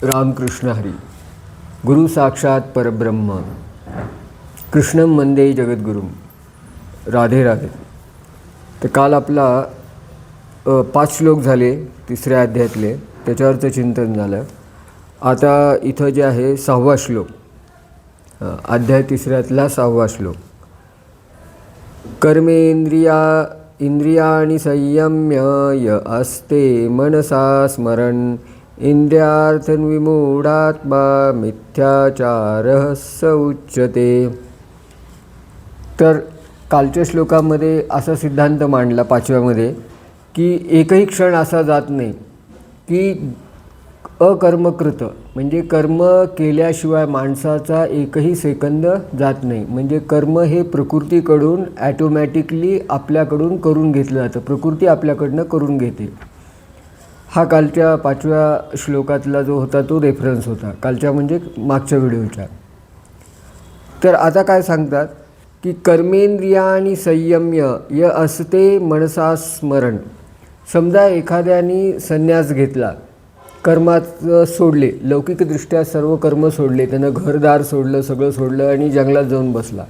रामकृष्ण हरी. गुरु साक्षात परब्रह्म. कृष्णं वंदे जगद्गुरुम. राधे राधे. तर काल आपला 5 श्लोक झाले तिसऱ्या अध्यायातले, त्याच्यावरचं चिंतन झालं. आता इथं जे आहे 6वा श्लोक, अध्याय तिसऱ्यातला 6वा श्लोक. इंद्रियाणि संयम्य य अस्ते मनसा स्मरन् इंद्रियार्थं विमूढात्मा मिथ्याचारः स उच्यते. तर कालच्या श्लोकामध्ये असा सिद्धांत मांडला 5व्यामध्ये की एकही क्षण असा जात नाही की अकर्मकृत म्हणजे कर्म केल्याशिवाय माणसाचा एकही सेकंद जात नाही. म्हणजे कर्म हे प्रकृतीकडून ॲटोमॅटिकली आपल्याकडून करून घेतलं जातं, प्रकृती आपल्याकडनं करून घेते. हा कालच्या 5व्या श्लोकातला जो होता तो रेफरन्स होता, कालच्या म्हणजे मागच्या व्हिडिओच्या. तर आता काय सांगतात की कर्मेंद्रियाणि संयम्य य असते मनसा स्मरण. समजा एखाद्याने संन्यास घेतला, कर्मात सोडले, लौकिकदृष्ट्या सर्व कर्म सोडले, त्यानं घरदार सोडलं, सगळं सोडलं आणि जंगलात जाऊन बसला.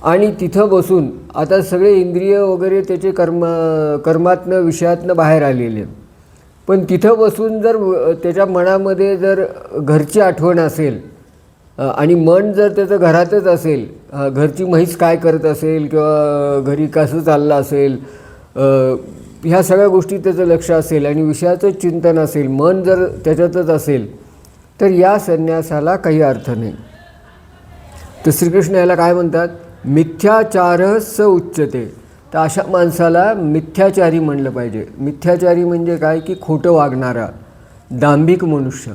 आणि तिथं बसून आता सगळे इंद्रिय वगैरे त्याचे कर्मातनं विषयातनं बाहेर आलेले. पण तिथं बसून जर त्याच्या मनामध्ये जर घरची आठवण असेल आणि मन जर त्याचं घरातच असेल, घरची म्हैस काय करत असेल किंवा घरी कसं चाललं असेल, ह्या सगळ्या गोष्टी त्याचं लक्ष असेल आणि विषयाचं चिंतन असेल, मन जर त्याच्यातच असेल, तर या संन्यासाला काही अर्थ नाही. तर श्रीकृष्ण याला काय म्हणतात? मिथ्याचारः स उच्यते. तर अशा माणसाला मिथ्याचारी म्हणलं पाहिजे. मिथ्याचारी म्हणजे काय की खोटं वागणारा, दांभिक मनुष्य.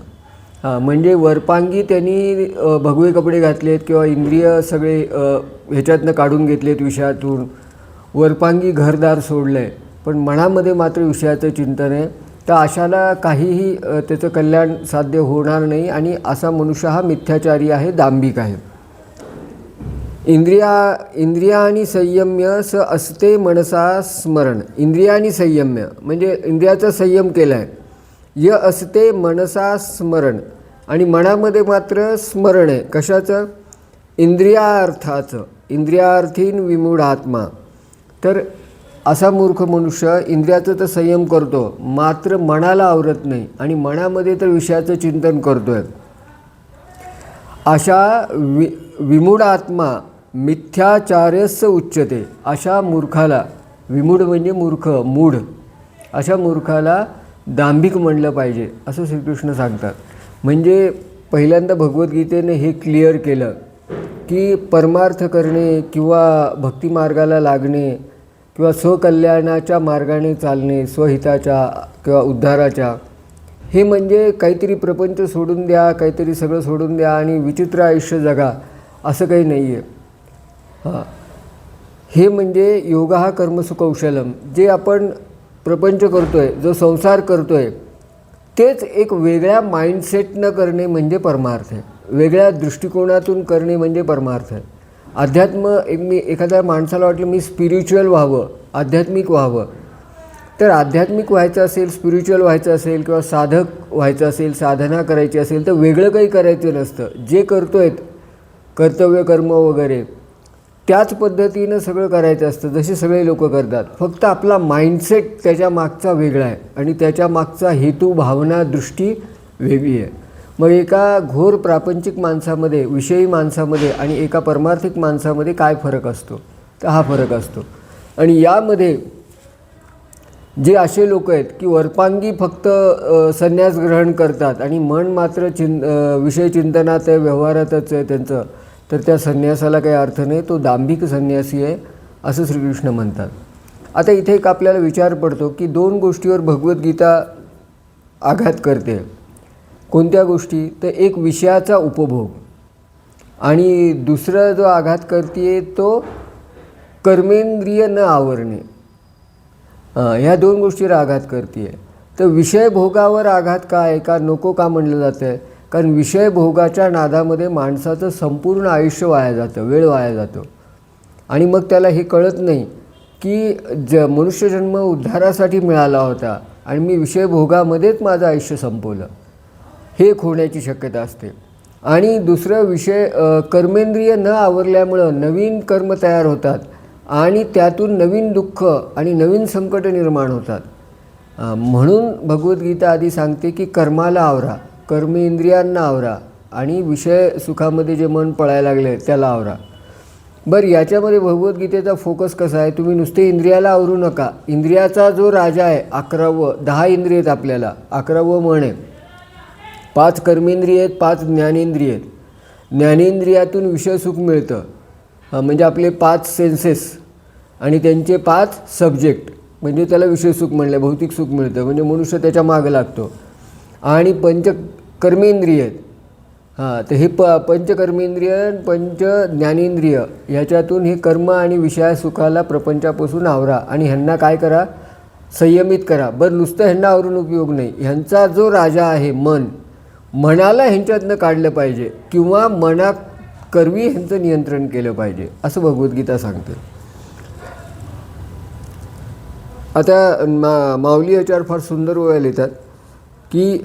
म्हणजे वरपांगी त्यांनी भगवे कपडे घातलेत किंवा इंद्रिय सगळे ह्याच्यातनं काढून घेतलेत विषयातून, वरपांगी घरदार सोडलं आहे, पण मनामध्ये मात्र विषयाचं चिंतन आहे. तर अशाला काहीही त्याचं कल्याण साध्य होणार नाही आणि असा मनुष्य हा मिथ्याचारी आहे, दांभिक आहे. इंद्रियाणि संयम्य स असते मनसा स्मरण. इंद्रियाणि संयम्य म्हणजे इंद्रियाचा संयम केला आहे. य असते मनसा स्मरण आणि मनामध्ये मात्र स्मरण आहे. कशाचं? इंद्रियार्थाचं. इंद्रियार्थीन विमूढ आत्मा. तर असा मूर्ख मनुष्य इंद्रियाचं तर संयम करतो, मात्र मनाला आवरत नाही आणि मनामध्ये तर विषयाचं चिंतन करतो आहे. अशा विमूढ आत्मा मिथ्याचार्यस्य उच्यते. अशा मूर्खाला, विमूढ म्हणजे मूर्ख, मूढ, अशा मूर्खाला दांभिक म्हणलं पाहिजे असं श्रीकृष्ण सांगतात. म्हणजे पहिल्यांदा भगवद्गीतेने हे क्लिअर केलं की परमार्थ करणे किंवा भक्तिमार्गाला लागणे किंवा स्वकल्याणाच्या मार्गाने चालणे, स्वहिताच्या किंवा उद्धाराच्या, हे म्हणजे काहीतरी प्रपंच सोडून द्या, काहीतरी सगळं सोडून द्या आणि विचित्र आयुष्य जगा, असं काही नाही आहे. हे म्हणजे योग हा कर्मसुकौशलम. जे आपण प्रपंच करतो आहे, जो संसार करतो आहे, तेच एक वेगळ्या माइंडसेटनं करणे म्हणजे परमार्थ आहे. वेगळ्या दृष्टिकोनातून करणे म्हणजे परमार्थ आहे. अध्यात्म एखाद्या माणसाला वाटलं मी स्पिरिच्युअल व्हावं, आध्यात्मिक व्हावं, तर आध्यात्मिक व्हायचं असेल, स्पिरिच्युअल व्हायचं असेल किंवा साधक व्हायचं असेल, साधना करायची असेल, तर वेगळं काही करायचं नसतं. जे करतो आहेत कर्तव्य कर्म वगैरे त्याच पद्धतीनं सगळं करायचं असतं, जसे सगळे लोक करतात. फक्त आपला माइंडसेट त्याच्या मागचा वेगळा आहे आणि त्याच्या मागचा हेतू, भावना, दृष्टी वेगळी आहे. मग एका घोर प्रापंचिक माणसामध्ये, विषयी माणसामध्ये आणि एका परमार्थिक माणसामध्ये काय फरक असतो? तर हा फरक असतो. आणि यामध्ये जे असे लोक आहेत की वरपांगी फक्त संन्यास ग्रहण करतात आणि मन मात्र विषय चिंतनात आहे, व्यवहारातच आहे त्यांचं, तर त्या संन्यासाला काही अर्थ नाही, तो दांभिक संन्यासी आहे असं श्रीकृष्ण म्हणतात. आता इथे एक आपल्याला विचार पडतो की 2 गोष्टीवर भगवद्गीता आघात करते. कोणत्या गोष्टी? तर एक विषयाचा उपभोग आणि दुसरा जो आघात करते तो कर्मेंद्रिय न आवरणे. ह्या 2 गोष्टीवर आघात करते. तर विषय भोगावर आघात काय का नको का म्हणलं जातं आहे? कारण विषय भोगाच्या नादामध्ये माणसाचं संपूर्ण आयुष्य वाया जातं, वेळ वाया जातो आणि मग त्याला हे कळत नाही की मनुष्यजन्म उद्धारासाठी मिळाला होता आणि मी विषय भोगामध्येच माझं आयुष्य संपवलं. हे एक होण्याची शक्यता असते. आणि दुसरा विषय, कर्मेंद्रिय न आवरल्यामुळं नवीन कर्म तयार होतात आणि त्यातून नवीन दुःख आणि नवीन संकट निर्माण होतात. म्हणून भगवद्गीता आधी सांगते की कर्माला आवरा, कर्मेंद्रियांना आवरा आणि विषय सुखामध्ये जे मन पळायला लागले त्याला आवरा. बरं, याच्यामध्ये भगवद्गीतेचा फोकस कसा आहे? तुम्ही नुसते इंद्रियाला आवरू नका. इंद्रियाचा जो राजा आहे, 11वं, 10 इंद्रिय आहेत आपल्याला, 11वं मन आहे. 5 कर्मेंद्रिय आहेत, 5 ज्ञानेंद्रिय आहेत. ज्ञानेंद्रियातून विषय सुख मिळतं, म्हणजे आपले 5 सेन्सेस आणि त्यांचे 5 सब्जेक्ट, म्हणजे त्याला विषय सुख म्हणलं, भौतिक सुख मिळतं, म्हणजे मनुष्य त्याच्या मागं लागतो. आणि कर्मेंद्रिय आहेत. तर हे पंचकर्मेंद्रिय, पंच ज्ञानेंद्रिय, ह्याच्यातून हे कर्म आणि विषय सुखाला प्रपंचापासून आवरा आणि ह्यांना काय करा? संयमित करा. बरं, नुसतं ह्यांना आवरून उपयोग नाही. ह्यांचा जो राजा आहे मन, मनाला ह्यांच्यातनं काढलं पाहिजे किंवा मनाकरवी ह्यांचं नियंत्रण केलं पाहिजे, असं भगवद्गीता सांगते. आता माऊली याच्यावर फार सुंदर ओव्या लिहितात की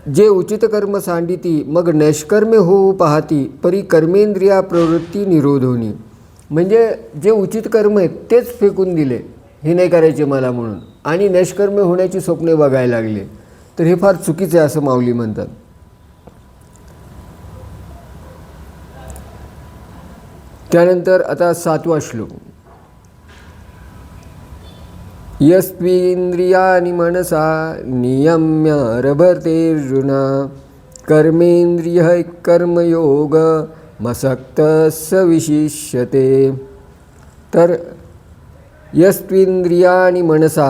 जे उचित कर्म सांडिती मग नैष्कर्म्य होऊ पाहती परी कर्मेंद्रिया प्रवृत्ती निरोधोनी. म्हणजे जे उचित कर्म आहेत तेच फेकून दिले, हे नाही करायचे मला म्हणून, आणि नैष्कर्म्य होण्याची स्वप्ने बघायला लागले, तर हे फार चुकीचं आहे असं माऊली म्हणतात. त्यानंतर आता 7वा श्लोक. यस्त्विन्द्रियाणि मनसा नियम्य रभतेर्जुन कर्मेन्द्रियः कर्मयोग मसक्तः स विशिष्यते. तर यस्त्विन्द्रियाणि मनसा,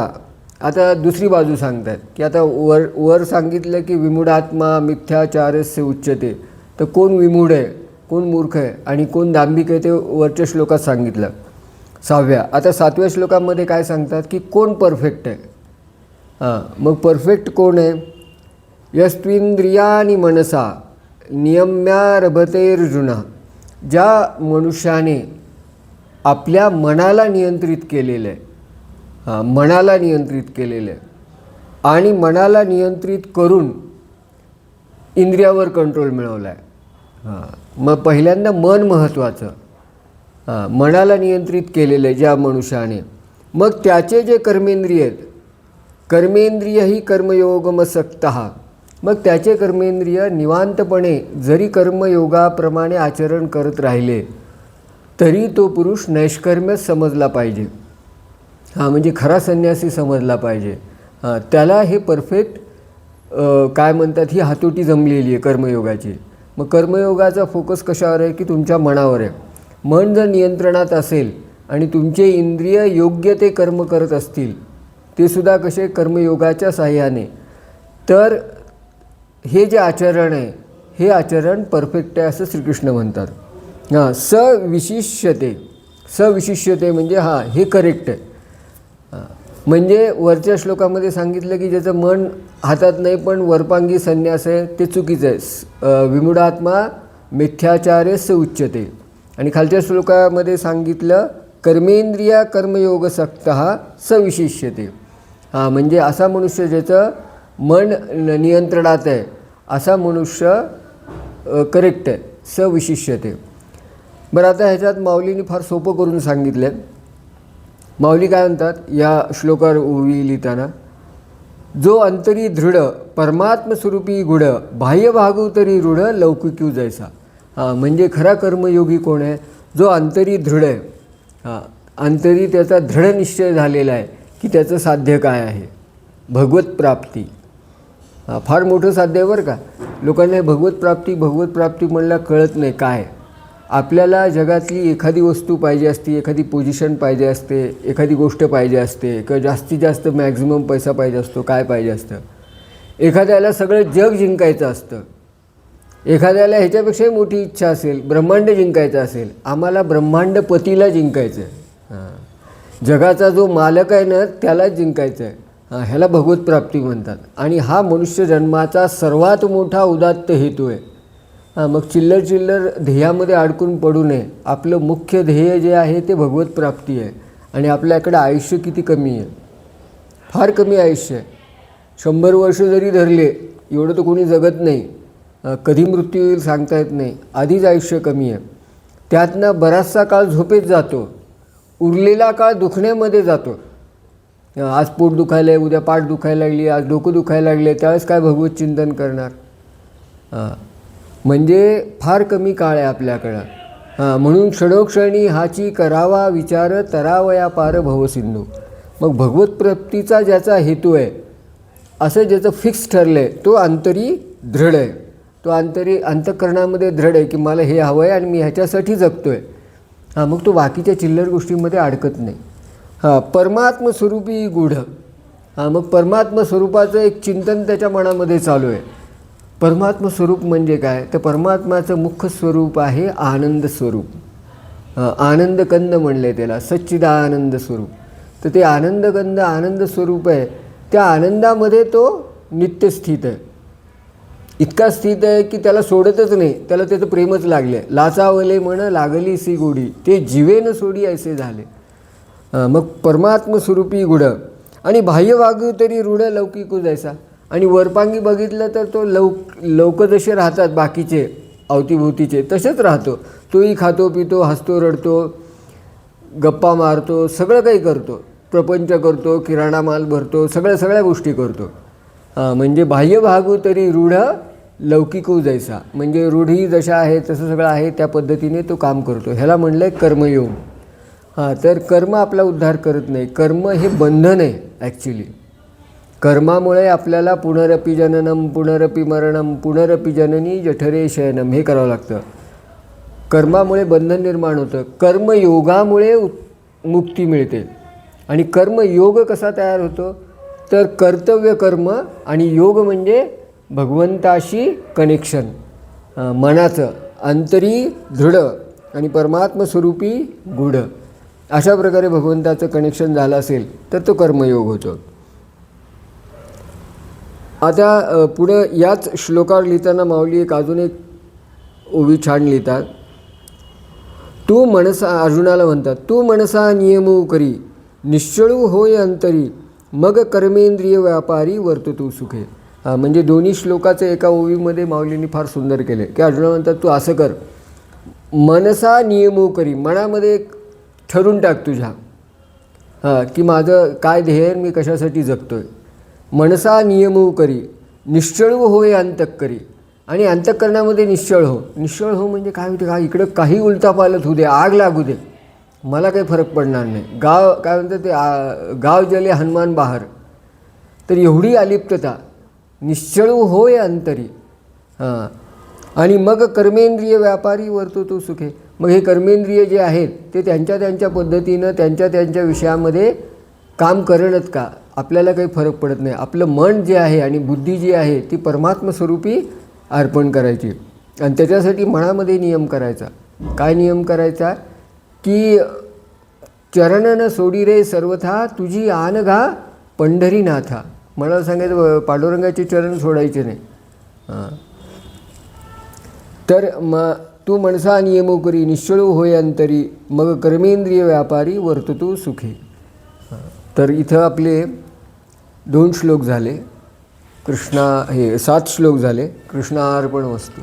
आता दुसरी बाजू सांगतात की आता वर सांगितलं की विमूढात्मा मिथ्याचारस्य उच्यते. तर कोण विमूढ आहे, कोण मूर्ख आहे आणि कोण दांभिक आहे ते वरच्या श्लोकात सांगितलं, 6व्या. आता 7व्या श्लोकामध्ये काय सांगतात की कोण परफेक्ट आहे. मग परफेक्ट कोण आहे? यस्त्विन्द्रियाणि मनसा नियम्यारभतेर्जुना. ज्या मनुष्याने आपल्या मनाला नियंत्रित केलेलं आहे, मनाला नियंत्रित केलेलं आहे आणि मनाला नियंत्रित करून इंद्रियावर कंट्रोल मिळवला आहे. मग पहिल्यांदा मन महत्त्वाचं, मनाला नियंत्रित केलेलं आहे ज्या मनुष्याने. मग त्याचे जे कर्मेंद्रिय आहेत, कर्मेंद्रिय ही कर्मयोगमसक्तः, मग त्याचे कर्मेंद्रिय निवांतपणे जरी कर्मयोगाप्रमाणे आचरण करत राहिले तरी तो पुरुष नैष्कर्म्य समजला पाहिजे. म्हणजे खरा संन्यासी समजला पाहिजे. त्याला हे परफेक्ट काय म्हणतात, ही हातोटी जमलेली आहे कर्मयोगाची. मग कर्मयोगाचा फोकस कशावर आहे की तुमच्या मनावर आहे. मन जर नियंत्रणात असेल आणि तुमचे इंद्रिय योग्य ते कर्म करत असतील, ते सुद्धा कसे कर्मयोगाच्या साह्याने, तर हे जे आचरण आहे हे आचरण परफेक्ट आहे असं श्रीकृष्ण म्हणतात. सविशिष्यते. सविशिष्यते म्हणजे हे करेक्ट आहे. म्हणजे वरच्या श्लोकामध्ये सांगितलं की ज्याचं मन हातात नाही पण वरपांगी संन्यास आहे ते चुकीचं आहे. विमूढात्मा मिथ्याचार्यस्य उच्यते. आणि खालच्या श्लोकामध्ये सांगितलं कर्मेंद्रिया कर्मयोगसक्तः सविशिष्यते. म्हणजे असा मनुष्य ज्याचं मन नियंत्रणात आहे असा मनुष्य करेक्ट आहे, सविशिष्यते. बरं, आता ह्याच्यात माऊलींनी फार सोपं करून सांगितलं आहे. माऊली काय म्हणतात या श्लोकावर ओवी लिहिताना, जो अंतरी दृढ परमात्मस्वरूपी गुढ बाह्य भागू तरी रूढ लौकिक्यू जैसा. म्हणजे खरा कर्मयोगी कोण आहे? जो अंतरी दृढ आहे. अंतरी त्याचा दृढ निश्चय झालेला आहे की त्याचं साध्य काय आहे, भगवत प्राप्ती. फार मोठं साध्य आहे बरं का. लोकांना भगवत प्राप्ती म्हणलं कळत नाही काय. आपल्याला जगातली एखादी वस्तू पाहिजे असते, एखादी पोझिशन पाहिजे असते, एखादी गोष्ट पाहिजे असते, किंवा जास्तीत जास्त मॅक्झिमम पैसा पाहिजे असतो, काय पाहिजे असतं. एखाद्याला सगळं जग जिंकायचं असतं, एखाद्याला ह्याच्यापेक्षाही मोठी इच्छा असेल, ब्रह्मांड जिंकायचं असेल. आम्हाला ब्रह्मांडपतीला जिंकायचं आहे. जगाचा जो मालक आहे ना त्यालाच जिंकायचं आहे. ह्याला भगवत प्राप्ती म्हणतात. आणि हा मनुष्य जन्माचा सर्वात मोठा उदात्त हेतू आहे. मग चिल्लर ध्येयामध्ये अडकून पडू नये. आपलं मुख्य ध्येय जे आहे ते भगवत प्राप्ती आहे. आणि आपल्याकडं आयुष्य किती कमी आहे, फार कमी आयुष्य आहे. 100 वर्ष जरी धरले एवढं तर कोणी जगत नाही. कधी मृत्यू येईल सांगता येत नाही, आधीच आयुष्य कमी आहे, त्यातनं बराचसा काळ झोपेत जातो, उरलेला काळ दुखण्यामध्ये जातो. आज पोट दुखायला आहे, उद्या पाठ दुखायला लागली, आज डोकं दुखायला लागले, त्यावेळेस काय भगवत चिंतन करणार? म्हणजे फार कमी काळ आहे आपल्याकडं. म्हणून क्षणोक्षणी हाची करावा विचार, तरावया पार भवसिंधू. मग भगवत प्राप्तीचा ज्याचा हेतू आहे, असं ज्याचं फिक्स ठरलं आहे, तो अंतरी दृढ आहे, तो अंतःकरणामध्ये दृढ आहे की मला हे हवं आहे आणि मी ह्याच्यासाठी जगतो आहे. मग तो बाकीच्या चिल्लर गोष्टींमध्ये अडकत नाही. परमात्मस्वरूपी गूढ. मग परमात्मस्वरूपाचं एक चिंतन त्याच्या मनामध्ये चालू आहे. परमात्मस्वरूप म्हणजे काय? तर परमात्म्याचं मुख्य स्वरूप आहे आनंद स्वरूप. आनंदकंद म्हणले त्याला, सच्चिदानंद स्वरूप. तर ते आनंदकंद आनंद स्वरूप आहे. त्या आनंदामध्ये तो नित्य स्थित आहे. इतका स्थित आहे की त्याला सोडतच नाही, त्याला त्याचं प्रेमच लागले. लाचावले म्हण लागली सी गोडी, ते जीवेन सोडी ऐसे झाले. मग परमात्मस्वरूपी गुढ. आणि बाह्य वागू तरी रूढ लौकिक जायचा. आणि वरपांगी बघितलं तर तो लोक जसे राहतात बाकीचे अवतीभोवतीचे तसेच राहतो. तोही खातो पितो, हसतो रडतो, गप्पा मारतो, सगळं काही करतो, प्रपंच करतो, किराणा माल भरतो, सगळ्या गोष्टी करतो. म्हणजे बाह्य भागू तरी रूढ लौकिकू जैसा. म्हणजे रूढी जशा आहे तसं सगळं आहे, त्या पद्धतीने तो काम करतो. ह्याला म्हणलं आहे कर्मयोग. तर कर्म आपला उद्धार करत नाही. कर्म हे बंधन आहे ॲक्च्युली. कर्मामुळे आपल्याला पुनरपि जननम पुनरपि मरणम पुनरपि जननी जठरे शयनम हे करावं लागतं. कर्मामुळे बंधन निर्माण होतं. कर्मयोगामुळे मुक्ती मिळते. आणि कर्मयोग कसा तयार होतो? तर कर्तव्य कर्म आणि योग म्हणजे भगवंताशी कनेक्शन, मनाचं अंतरी दृढ आणि परमात्मस्वरूपी गूढ. अशा प्रकारे भगवंताचं कनेक्शन झालं असेल तर तो कर्मयोग होतो. आता पुढं याच श्लोकावर लिहिताना माऊली अजून एक ओवी छान लिहितात. तू मनसा, अर्जुनाला म्हणतात, तू मनसा नियमू करी निश्चळू होय अंतरी मग कर्मेंद्रिय व्यापारी वर्त तू सुखे. म्हणजे दोन्ही श्लोकाचं एका ओवीमध्ये माऊलींनी फार सुंदर केले की अर्जुना म्हणतात तू असं कर, मनसा नियमू करी, मनामध्ये ठरून टाक तुझ्या की माझं काय ध्येय, मी कशासाठी जगतो आहे. मनसा नियमू करी निश्चळू होय अंतःकरी. आणि अंतःकरणामध्ये निश्चळ हो. निश्चळ हो म्हणजे काय होते? काय इकडं काही उलटापालट होऊ दे, आग लागू दे, मला काही फरक पडणार नाही. गाव काय म्हणतं ते, गाव जले हनुमान बाहर. तर एवढी अलिप्तता, निश्चळू होय अंतरी. आणि मग कर्मेंद्रिय व्यापारी वर्तो तो सुखे. मग हे कर्मेंद्रिय जे आहेत ते त्यांच्या पद्धतीनं त्यांच्या विषयामध्ये काम करणत का, आपल्याला काही फरक पडत नाही. आपलं मन जे आहे आणि बुद्धी जी आहे ती परमात्मस्वरूपी अर्पण करायची. आणि त्याच्यासाठी मनामध्ये नियम करायचा. काय नियम करायचा? की चरण न सोडी रे सर्वथा तुझी आन घा पंढरीनाथा. मला सांगायचं पांडुरंगाचे चरण सोडायचे नाही. तर तू मनसा नियमो करी निश्चळू होय अंतरी मग कर्मेंद्रिय व्यापारी वर्ततो सुखे. तर इथं आपले 2 श्लोक झाले. 7 श्लोक झाले. कृष्णार्पण वस्तू.